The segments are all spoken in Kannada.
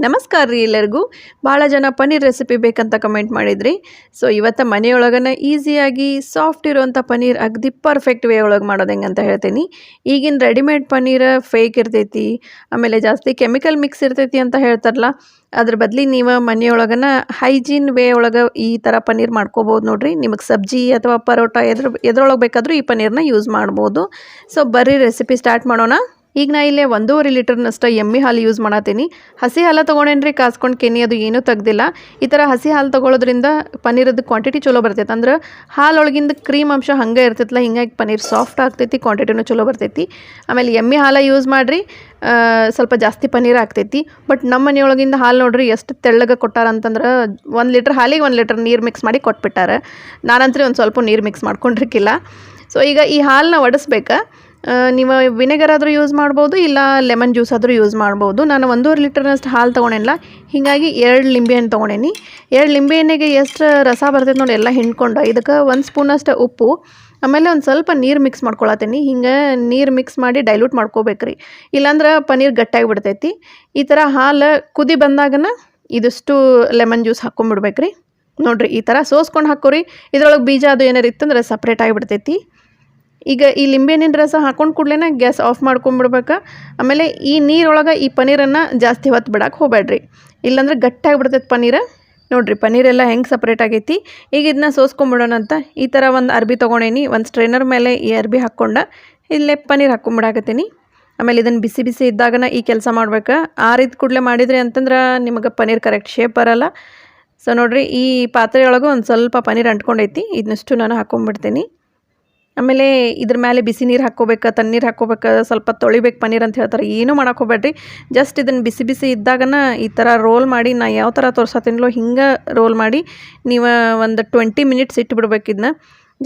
ನಮಸ್ಕಾರ ರೀ ಎಲ್ಲರಿಗೂ. ಭಾಳ ಜನ ಪನ್ನೀರ್ ರೆಸಿಪಿ ಬೇಕಂತ ಕಮೆಂಟ್ ಮಾಡಿದ್ರಿ. ಸೊ ಇವತ್ತು ಮನೆಯೊಳಗನ ಈಸಿಯಾಗಿ ಸಾಫ್ಟ್ ಇರುವಂಥ ಪನ್ನೀರ್ ಅಗದಿ ಪರ್ಫೆಕ್ಟ್ ವೇ ಒಳಗೆ ಮಾಡೋದು ಹೆಂಗೆ ಅಂತ ಹೇಳ್ತೀನಿ. ಈಗಿನ ರೆಡಿಮೇಡ್ ಪನ್ನೀರ್ ಫೇಕ್ ಇರ್ತೈತಿ, ಆಮೇಲೆ ಜಾಸ್ತಿ ಕೆಮಿಕಲ್ ಮಿಕ್ಸ್ ಇರ್ತೈತಿ ಅಂತ ಹೇಳ್ತಾರಲ್ಲ. ಅದ್ರ ಬದಲಿ ನೀವು ಮನೆಯೊಳಗನ ಹೈಜೀನ್ ವೇ ಒಳಗೆ ಈ ಥರ ಪನ್ನೀರ್ ಮಾಡ್ಕೋಬೋದು ನೋಡ್ರಿ. ನಿಮಗೆ ಸಬ್ಜಿ ಅಥವಾ ಪರೋಟ ಎದ್ರೊಳಗೆ ಬೇಕಾದರೂ ಈ ಪನ್ನೀರ್ನ ಯೂಸ್ ಮಾಡ್ಬೋದು. ಸೊ ಬರ್ರಿ ರೆಸಿಪಿ ಸ್ಟಾರ್ಟ್ ಮಾಡೋಣ. ಈಗ ನಾ ಇಲ್ಲೇ 1.5 ಲೀಟರ್ನಷ್ಟು ಎಮ್ಮೆ ಹಾಲು ಯೂಸ್ ಮಾಡತ್ತೀನಿ. ಹಸಿ ಹಾಲು ತೊಗೊಂಡೇನ್ರಿ, ಕಾಸ್ಕೊಂಡು ಕೆನಿ ಅದು ಏನೂ ತೆಗ್ದಿಲ್ಲ. ಈ ಥರ ಹಸಿ ಹಾಲು ತೊಗೊಳೋದ್ರಿಂದ ಪನ್ನೀರದ್ದು ಕ್ವಾಂಟಿಟಿ ಚಲೋ ಬರ್ತೈತೆ. ಅಂದ್ರೆ ಹಾಲೊಳಗಿಂದ ಕ್ರೀಮ್ ಅಂಶ ಹಂಗೆ ಇರ್ತೈತಲ್ಲ, ಹಿಂಗಾಗಿ ಪನ್ನೀರ್ ಸಾಫ್ಟ್ ಆಗ್ತೈತಿ, ಕ್ವಾಂಟಿಟಿನೂ ಚಲೋ ಬರ್ತೈತಿ. ಆಮೇಲೆ ಎಮ್ಮೆ ಹಾಲು ಯೂಸ್ ಮಾಡಿರಿ, ಸ್ವಲ್ಪ ಜಾಸ್ತಿ ಪನ್ನೀರ್ ಆಗ್ತೈತಿ. ಬಟ್ ನಮ್ಮ ಮನೆಯೊಳಗಿಂದ ಹಾಲು ನೋಡ್ರಿ ಎಷ್ಟು ತೆಳ್ಳಗೆ ಕೊಟ್ಟಾರ ಅಂತಂದ್ರೆ 1 ಲೀಟ್ರ್ ಹಾಲಿಗೆ 1 ಲೀಟ್ರ್ ನೀರು ಮಿಕ್ಸ್ ಮಾಡಿ ಕೊಟ್ಬಿಟ್ಟಾರೆ. ನಾನಂತೂ ಒಂದು ಸ್ವಲ್ಪ ನೀರು ಮಿಕ್ಸ್ ಮಾಡ್ಕೊಂಡಿರ್ಕಿಲ್ಲ. ಸೊ ಈಗ ಈ ಹಾಲನ್ನ ಒಡಿಸ್ಬೇಕು. ನೀವು ವಿನೆಗರ್ ಆದರೂ ಯೂಸ್ ಮಾಡ್ಬೋದು, ಇಲ್ಲ ಲೆಮನ್ ಜ್ಯೂಸ್ ಆದರೂ ಯೂಸ್ ಮಾಡ್ಬೋದು. ನಾನು 1.5 ಲೀಟರ್ನಷ್ಟು ಹಾಲು ತೊಗೊಂಡಿಲ್ಲ, ಹೀಗಾಗಿ 2 ಲಿಂಬೆಹಣ್ಣು ತೊಗೊಂಡೇನಿ. 2 ಲಿಂಬೆಹಣ್ಣಿಗೆ ಎಷ್ಟು ರಸ ಬರ್ತೈತೆ ನೋಡಿ ಎಲ್ಲ ಹಿಂಡ್ಕೊಂಡು, ಇದಕ್ಕೆ 1 ಸ್ಪೂನಷ್ಟು ಉಪ್ಪು, ಆಮೇಲೆ ಒಂದು ಸ್ವಲ್ಪ ನೀರು ಮಿಕ್ಸ್ ಮಾಡ್ಕೊಳತ್ತೀನಿ. ಹಿಂಗೆ ನೀರು ಮಿಕ್ಸ್ ಮಾಡಿ ಡೈಲ್ಯೂಟ್ ಮಾಡ್ಕೋಬೇಕ್ರಿ, ಇಲ್ಲಾಂದ್ರೆ ಪನ್ನೀರ್ ಗಟ್ಟಿಯಾಗಿ ಬಿಡ್ತೈತಿ. ಈ ಥರ ಹಾಲು ಕುದಿ ಬಂದಾಗನ ಇದಿಷ್ಟು ಲೆಮನ್ ಜ್ಯೂಸ್ ಹಾಕ್ಕೊಂಬಿಡ್ಬೇಕ್ರಿ. ನೋಡಿರಿ ಈ ಥರ ಸೋಸ್ಕೊಂಡು ಹಾಕೋರಿ. ಇದ್ರೊಳಗೆ ಬೀಜ ಅದು ಏನಾರು ಇತ್ತಂದ್ರೆ ಸಪ್ರೇಟ್ ಆಗಿಬಿಡ್ತೈತಿ. ಈಗ ಈ ಲಿಂಬೆಹಣ್ಣಿನ ರಸ ಹಾಕೊಂಡು ಕೂಡಲೇ ಗ್ಯಾಸ್ ಆಫ್ ಮಾಡ್ಕೊಂಬಿಡ್ಬೇಕು. ಆಮೇಲೆ ಈ ನೀರೊಳಗೆ ಈ ಪನ್ನೀರನ್ನು ಜಾಸ್ತಿ ಹೊತ್ತು ಬಿಡಕ್ಕೆ ಹೋಗಬೇಡ್ರಿ, ಇಲ್ಲಾಂದ್ರೆ ಗಟ್ಟಿಯಾಗಿಬಿಡ್ತೈತೆ ಪನ್ನೀರು. ನೋಡಿರಿ ಪನ್ನೀರೆಲ್ಲ ಹೆಂಗೆ ಸಪ್ರೇಟ್ ಆಗೈತಿ. ಈಗ ಇದನ್ನ ಸೋಸ್ಕೊಂಬಿಡೋಣ ಅಂತ ಈ ಥರ ಒಂದು ಅರ್ಬಿ ತೊಗೊಂಡೇನಿ. ಒಂದು ಸ್ಟ್ರೈನರ್ ಮೇಲೆ ಈ ಅರ್ಬಿ ಹಾಕ್ಕೊಂಡು ಇಲ್ಲೇ ಪನ್ನೀರ್ ಹಾಕ್ಕೊಂಬಿಡಾಕತ್ತೀನಿ. ಆಮೇಲೆ ಇದನ್ನು ಬಿಸಿ ಬಿಸಿ ಇದ್ದಾಗನ ಈ ಕೆಲಸ ಮಾಡ್ಬೇಕು. ಆರಿದ ಕೂಡಲೇ ಮಾಡಿದ್ರಿ ಅಂತಂದ್ರೆ ನಿಮಗೆ ಪನ್ನೀರ್ ಕರೆಕ್ಟ್ ಶೇಪ್ ಬರೋಲ್ಲ. ಸೊ ನೋಡಿರಿ ಈ ಪಾತ್ರೆಯೊಳಗೆ ಒಂದು ಸ್ವಲ್ಪ ಪನ್ನೀರ್ ಅಂಟ್ಕೊಂಡೈತಿ, ಇದನ್ನಷ್ಟು ನಾನು ಹಾಕ್ಕೊಂಬಿಡ್ತೀನಿ. ಆಮೇಲೆ ಇದ್ರ ಮೇಲೆ ಬಿಸಿ ನೀರು ಹಾಕ್ಕೋಬೇಕು, ತಣ್ಣೀರು ಹಾಕ್ಕೋಬೇಕು, ಸ್ವಲ್ಪ ತೊಳಿಬೇಕು ಪನ್ನೀರ್ ಅಂತ ಹೇಳ್ತಾರೆ. ಏನೂ ಮಾಡಕ್ಕೆ ಹೋಗ್ಬೇಡ್ರಿ. ಜಸ್ಟ್ ಇದನ್ನು ಬಿಸಿ ಬಿಸಿ ಇದ್ದಾಗನ ಈ ಥರ ರೋಲ್ ಮಾಡಿ, ನಾ ಯಾವ ಥರ ತೋರ್ಸತ್ತೀನೋ ಹಿಂಗೆ ರೋಲ್ ಮಾಡಿ ನೀವು ಒಂದು 20 ಮಿನಿಟ್ಸ್ ಇಟ್ಬಿಡ್ಬೇಕು. ಇದನ್ನ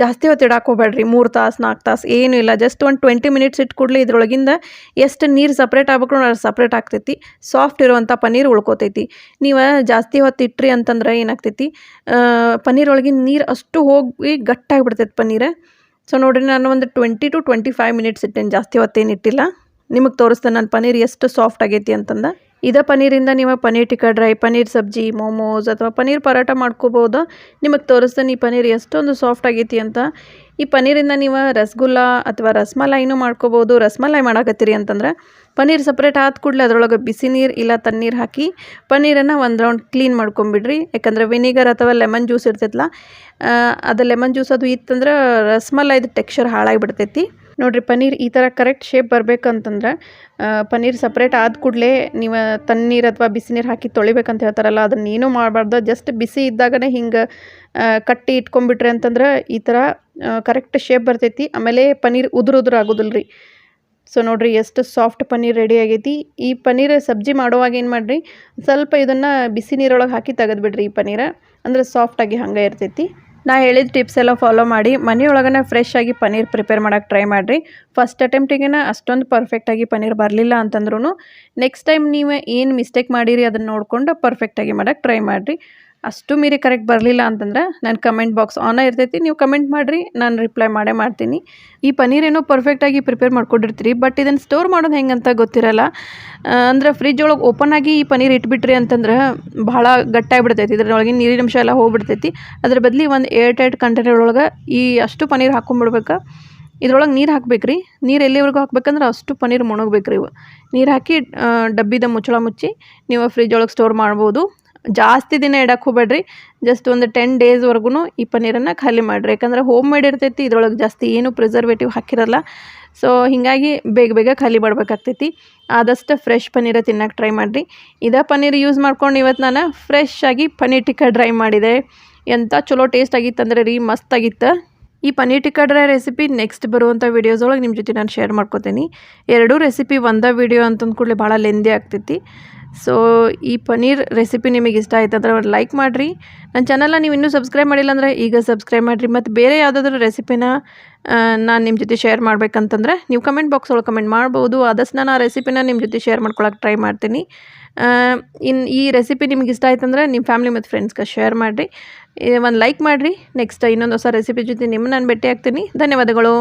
ಜಾಸ್ತಿ ಹೊತ್ತು ಇಡಕ್ಕೆ ಹೋಗ್ಬೇಡ್ರಿ, 3 ತಾಸು 4 ತಾಸು ಏನೂ ಇಲ್ಲ. ಜಸ್ಟ್ ಒಂದು 20 ಮಿನಿಟ್ಸ್ ಇಟ್ಟು ಕೂಡಲೇ ಇದ್ರೊಳಗಿಂದ ಎಷ್ಟು ನೀರು ಸಪ್ರೇಟ್ ಆಗ್ಬೇಕು ಅದು ಸಪ್ರೇಟ್ ಆಗ್ತೈತಿ. ಸಾಫ್ಟ್ ಇರುವಂಥ ಪನ್ನೀರ್ ಉಳ್ಕೋತೈತಿ. ನೀವು ಜಾಸ್ತಿ ಹೊತ್ತು ಇಟ್ರಿ ಅಂತಂದ್ರೆ ಏನಾಗ್ತೈತಿ, ಪನ್ನೀರ್ ಒಳಗಿನ ನೀರು ಅಷ್ಟು ಹೋಗಿ ಗಟ್ಟಾಗಿಬಿಡ್ತೈತಿ ಪನ್ನೀರು. ಸೊ ನೋಡಿರಿ ನಾನು ಒಂದು 20 to 25 ಮಿನಿಟ್ಸ್ ಇಟ್ಟೇನೆ, ಜಾಸ್ತಿ ಹೊತ್ತೇನು ಇಟ್ಟಿಲ್ಲ. ನಿಮಗೆ ತೋರಿಸ್ತೇನೆ ನಾನು ಪನ್ನೀರ್ ಎಷ್ಟು ಸಾಫ್ಟ್ ಆಗೈತಿ ಅಂತಂದು. ಇದೇ ಪನ್ನೀರಿಂದ ನೀವು ಪನ್ನೀರ್ ಟಿಕ್ಕಾ ಡ್ರೈ, ಪನ್ನೀರ್ ಸಬ್ಜಿ, ಮೋಮೋಸ್ ಅಥವಾ ಪನ್ನೀರ್ ಪರೋಟ ಮಾಡ್ಕೋಬೋದು. ನಿಮಗೆ ತೋರಿಸ್ತೇನೆ ಈ ಪನ್ನೀರ್ ಎಷ್ಟೊಂದು ಸಾಫ್ಟ್ ಆಗೈತಿ ಅಂತ. ಈ ಪನ್ನೀರಿಂದ ನೀವು ರಸಗುಲ್ಲ ಅಥವಾ ರಸಮಲಾಯಿನೂ ಮಾಡ್ಕೋಬೋದು. ರಸಮಲಾಯಿ ಮಾಡಾಕತ್ತೀರಿ ಅಂತಂದ್ರೆ ಪನ್ನೀರ್ ಸಪ್ರೇಟ್ ಆದ ಕೂಡಲೇ ಅದರೊಳಗೆ ಬಿಸಿ ನೀರು ಇಲ್ಲ ತಣ್ಣೀರು ಹಾಕಿ ಪನ್ನೀರನ್ನು ಒಂದು ರೌಂಡ್ ಕ್ಲೀನ್ ಮಾಡ್ಕೊಂಬಿಡ್ರಿ. ಯಾಕಂದರೆ ವಿನಿಗರ್ ಅಥವಾ ಲೆಮನ್ ಜ್ಯೂಸ್ ಇರ್ತೈತಲ್ಲ, ಅದು ಲೆಮನ್ ಜ್ಯೂಸ್ ಅದು ಇತ್ತಂದ್ರೆ ರಸಮಲಾಯಿದು ಟೆಕ್ಸ್ಚರ್ ಹಾಳಾಗಿಬಿಡ್ತೈತಿ. ನೋಡಿರಿ ಪನ್ನೀರ್ ಈ ಥರ ಕರೆಕ್ಟ್ ಶೇಪ್ ಬರಬೇಕಂತಂದ್ರೆ ಪನ್ನೀರ್ ಸಪ್ರೇಟ್ ಆದ ಕೂಡಲೇ ನೀವು ತಣ್ಣೀರು ಅಥವಾ ಬಿಸಿ ನೀರು ಹಾಕಿ ತೊಳಿಬೇಕಂತ ಹೇಳ್ತಾರಲ್ಲ, ಅದನ್ನೇನೂ ಮಾಡಬಾರ್ದು. ಜಸ್ಟ್ ಬಿಸಿ ಇದ್ದಾಗನೇ ಹಿಂಗೆ ಕಟ್ಟಿ ಇಟ್ಕೊಂಡ್ಬಿಟ್ರಿ ಅಂತಂದ್ರೆ ಈ ಥರ ಕರೆಕ್ಟ್ ಶೇಪ್ ಬರ್ತೈತಿ. ಆಮೇಲೆ ಪನ್ನೀರ್ ಉದುರು ಆಗೋದಿಲ್ಲ ರೀ. ಸೊ ನೋಡಿರಿ ಎಷ್ಟು ಸಾಫ್ಟ್ ಪನ್ನೀರ್ ರೆಡಿ ಆಗೈತಿ. ಈ ಪನ್ನೀರ್ ಸಬ್ಜಿ ಮಾಡುವಾಗ ಏನು ಮಾಡಿರಿ, ಸ್ವಲ್ಪ ಇದನ್ನು ಬಿಸಿ ನೀರೊಳಗೆ ಹಾಕಿ ತೆಗೆದುಬಿಡ್ರಿ. ಈ ಪನ್ನೀರ ಅಂದರೆ ಸಾಫ್ಟಾಗಿ ಹಂಗೆ ಇರ್ತೈತಿ. ನಾ ಹೇಳಿದ ಟಿಪ್ಸ್ ಎಲ್ಲ ಫಾಲೋ ಮಾಡಿ ಮನೆಯೊಳಗನೆ ಫ್ರೆಶ್ ಆಗಿ ಪನ್ನೀರ್ ಪ್ರಿಪೇರ್ ಮಾಡೋಕ್ಕೆ ಟ್ರೈ ಮಾಡಿರಿ. ಫಸ್ಟ್ ಅಟೆಂಪ್ಟಿಗೆನ ಅಷ್ಟೊಂದು ಪರ್ಫೆಕ್ಟಾಗಿ ಪನ್ನೀರ್ ಬರಲಿಲ್ಲ ಅಂತಂದ್ರೂ ನೆಕ್ಸ್ಟ್ ಟೈಮ್ ನೀವು ಏನು ಮಿಸ್ಟೇಕ್ ಮಾಡಿರಿ ಅದನ್ನು ನೋಡಿಕೊಂಡು ಪರ್ಫೆಕ್ಟಾಗಿ ಮಾಡೋಕ್ಕೆ ಟ್ರೈ ಮಾಡಿರಿ. ಅಷ್ಟು ಮೀರಿ ಕರೆಕ್ಟ್ ಬರಲಿಲ್ಲ ಅಂತಂದ್ರೆ ನನ್ನ ಕಮೆಂಟ್ ಬಾಕ್ಸ್ ಆನ್ ಇರ್ತೈತಿ, ನೀವು ಕಮೆಂಟ್ ಮಾಡಿರಿ, ನಾನು ರಿಪ್ಲೈ ಮಾಡ್ತೀನಿ. ಈ ಪನ್ನೀರ್ ಏನೋ ಪರ್ಫೆಕ್ಟಾಗಿ ಪ್ರಿಪೇರ್ ಮಾಡ್ಕೊಂಡಿರ್ತೀರಿ, ಬಟ್ ಇದನ್ನು ಸ್ಟೋರ್ ಮಾಡೋದು ಹೆಂಗೆ ಅಂತ ಗೊತ್ತಿರಲ್ಲ. ಅಂದ್ರೆ ಫ್ರಿಜ್ ಒಳಗೆ ಓಪನ್ ಆಗಿ ಈ ಪನ್ನೀರ್ ಇಟ್ಬಿಟ್ರಿ ಅಂತಂದ್ರೆ ಭಾಳ ಗಟ್ಟಾಗಿಬಿಡ್ತೈತಿ, ಇದ್ರೊಳಗಿನ ನೀರಿನ ಅಂಶ ಎಲ್ಲ ಹೋಗ್ಬಿಡ್ತೈತಿ. ಅದ್ರ ಬದಲಿ ಒಂದು ಏರ್ ಟೈಟ್ ಕಂಟೈನರ್ ಒಳಗೆ ಈ ಅಷ್ಟು ಪನ್ನೀರ್ ಹಾಕ್ಕೊಂಬಿಡ್ಬೇಕು. ಇದ್ರೊಳಗೆ ನೀರು ಹಾಕ್ಬೇಕ್ರಿ. ನೀರು ಎಲ್ಲಿವರೆಗೂ ಹಾಕ್ಬೇಕಂದ್ರೆ ಅಷ್ಟು ಪನ್ನೀರ್ ಮುಣಗಬೇಕ್ರಿ. ಇವು ನೀರು ಹಾಕಿ ಡಬ್ಬಿದ ಮುಚ್ಚಳ ಮುಚ್ಚಿ ನೀವು ಫ್ರಿಜ್ ಒಳಗೆ ಸ್ಟೋರ್ ಮಾಡ್ಬೋದು. ಜಾಸ್ತಿ ದಿನ ಇಡಕ್ಕೆ ಹೋಗ್ಬೇಡ್ರಿ, ಜಸ್ಟ್ ಒಂದು 10 ಡೇಸ್ವರೆಗೂ ಈ ಪನ್ನೀರನ್ನು ಖಾಲಿ ಮಾಡಿರಿ. ಯಾಕಂದರೆ ಹೋಮ್ ಮೇಡ್ ಇರ್ತೈತಿ, ಇದ್ರೊಳಗೆ ಜಾಸ್ತಿ ಏನು ಪ್ರಿಸರ್ವೇಟಿವ್ ಹಾಕಿರಲ್ಲ. ಸೊ ಹೀಗಾಗಿ ಬೇಗ ಖಾಲಿ ಮಾಡಬೇಕಾಗ್ತೈತಿ. ಆದಷ್ಟು ಫ್ರೆಶ್ ಪನ್ನೀರ ತಿನ್ನೋಕೆ ಟ್ರೈ ಮಾಡಿರಿ. ಇದೇ ಪನ್ನೀರ್ ಯೂಸ್ ಮಾಡ್ಕೊಂಡು ಇವತ್ತು ನಾನು ಫ್ರೆಶ್ ಆಗಿ ಪನ್ನೀರ್ ಟಿಕ್ಕಾ ಡ್ರೈ ಮಾಡಿದೆ. ಎಂಥ ಚಲೋ ಟೇಸ್ಟ್ ಆಗಿತ್ತು ಅಂದರೆ ರೀ, ಮಸ್ತಾಗಿತ್ತು. ಈ paneer tikka dry recipe next ಬರುವಂಥ ವೀಡಿಯೋಸ್ ಒಳಗೆ ನಿಮ್ಮ ಜೊತೆ ನಾನು ಶೇರ್ ಮಾಡ್ಕೋತೀನಿ. 2 ರೆಸಿಪಿ ಒಂದೇ ವೀಡಿಯೋ ಅಂತಂದು ಕೂಡಲೇ ಭಾಳ ಲೆಂದಿ ಆಗ್ತೈತಿ. ಸೊ ಈ ಪನ್ನೀರ್ ರೆಸಿಪಿ ನಿಮಗೆ ಇಷ್ಟ ಆಯ್ತು ಅಂದ್ರೆ ಒಂದು ಲೈಕ್ ಮಾಡಿರಿ. ನನ್ನ ಚಾನಲ್ನ ನೀವು ಇನ್ನೂ ಸಬ್ಸ್ಕ್ರೈಬ್ ಮಾಡಿಲ್ಲ ಅಂದರೆ ಈಗ ಸಬ್ಸ್ಕ್ರೈಬ್ ಮಾಡಿರಿ. ಮತ್ತು ಬೇರೆ ಯಾವುದಾದ್ರೂ ರೆಸಿಪಿನ ನಾನು ನಿಮ್ಮ ಜೊತೆ ಶೇರ್ ಮಾಡಬೇಕಂತಂದ್ರೆ ನೀವು ಕಮೆಂಟ್ ಬಾಕ್ಸ್ ಒಳಗೆ ಕಮೆಂಟ್ ಮಾಡ್ಬೋದು. ಆದಷ್ಟು ನಾನು ಆ ರೆಸಿಪಿನ ನಿಮ್ಮ ಜೊತೆ ಶೇರ್ ಮಾಡ್ಕೊಳಕ್ಕೆ ಟ್ರೈ ಮಾಡ್ತೀನಿ. ಈ ರೆಸಿಪಿ ನಿಮ್ಗೆ ಇಷ್ಟ ಆಯ್ತು ಅಂದರೆ ನಿಮ್ಮ ಫ್ಯಾಮಿಲಿ ಮತ್ತು ಫ್ರೆಂಡ್ಸ್ಗೆ ಶೇರ್ ಮಾಡಿರಿ. ಒಂದು ಲೈಕ್ ಮಾಡಿರಿ. ನೆಕ್ಸ್ಟ್ ಇನ್ನೊಂದು ಹೊಸ ರೆಸಿಪಿ ಜೊತೆ ನಿಮ್ಮನ್ನು ನಾನು ಭೇಟಿ ಆಗ್ತೀನಿ. ಧನ್ಯವಾದಗಳು.